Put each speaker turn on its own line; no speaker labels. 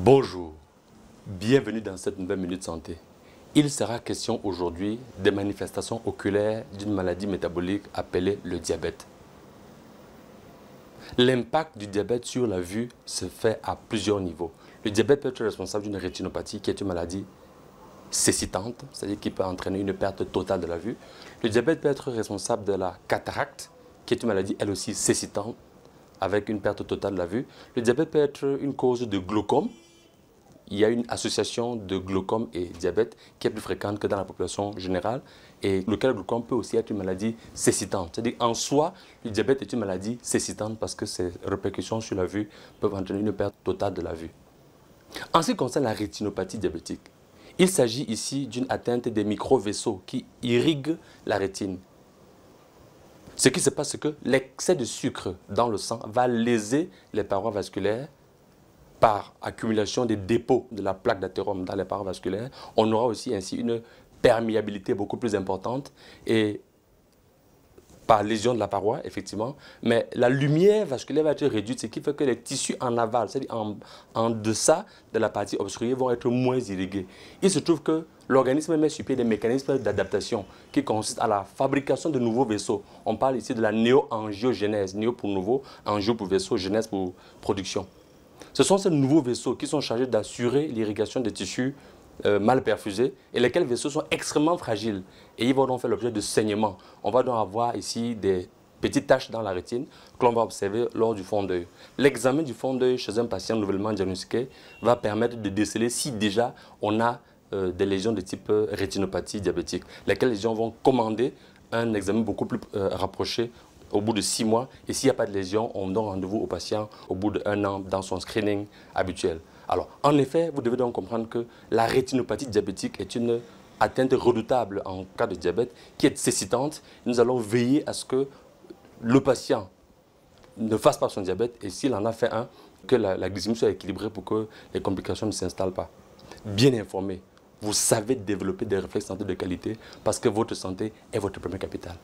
Bonjour, bienvenue dans cette nouvelle Minute Santé. Il sera question aujourd'hui des manifestations oculaires d'une maladie métabolique appelée le diabète. L'impact du diabète sur la vue se fait à plusieurs niveaux. Le diabète peut être responsable d'une rétinopathie qui est une maladie cécitante, c'est-à-dire qui peut entraîner une perte totale de la vue. Le diabète peut être responsable de la cataracte, qui est une maladie elle aussi cécitante, avec une perte totale de la vue. Le diabète peut être une cause de glaucome. Il y a une association de glaucome et diabète qui est plus fréquente que dans la population générale. Et le cas de glaucome peut aussi être une maladie cécitante. C'est-à-dire en soi, le diabète est une maladie cécitante parce que ses répercussions sur la vue peuvent entraîner une perte totale de la vue. En ce qui concerne la rétinopathie diabétique, il s'agit ici d'une atteinte des micro-vaisseaux qui irriguent la rétine. Ce qui se passe, c'est que l'excès de sucre dans le sang va léser les parois vasculaires par accumulation des dépôts de la plaque d'athérome dans les parois vasculaires. On aura aussi ainsi une perméabilité beaucoup plus importante et par lésion de la paroi, effectivement, mais la lumière vasculaire va être réduite, ce qui fait que les tissus en aval, c'est-à-dire en deçà de la partie obstruée, vont être moins irrigués. Il se trouve que l'organisme met sur pied des mécanismes d'adaptation qui consistent à la fabrication de nouveaux vaisseaux. On parle ici de la néo-angiogénèse, néo pour nouveau, angio pour vaisseau, genèse pour production. Ce sont ces nouveaux vaisseaux qui sont chargés d'assurer l'irrigation des tissus mal perfusés et lesquels vaisseaux sont extrêmement fragiles et ils vont donc faire l'objet de saignements. On va donc avoir ici des petites taches dans la rétine que l'on va observer lors du fond d'œil. L'examen du fond d'œil chez un patient nouvellement diagnostiqué va permettre de déceler si déjà on a des lésions de type rétinopathie diabétique, lesquelles lésions vont commander un examen beaucoup plus rapproché au bout de 6 mois. Et s'il n'y a pas de lésion, on donne rendez-vous au patient au bout d'1 an dans son screening habituel. Alors, en effet, vous devez donc comprendre que la rétinopathie diabétique est une atteinte redoutable en cas de diabète qui est cécitante. Nous allons veiller à ce que le patient ne fasse pas son diabète et s'il en a fait un, que la glycémie soit équilibrée pour que les complications ne s'installent pas. Bien informé, vous savez développer des réflexes santé de qualité parce que votre santé est votre premier capital.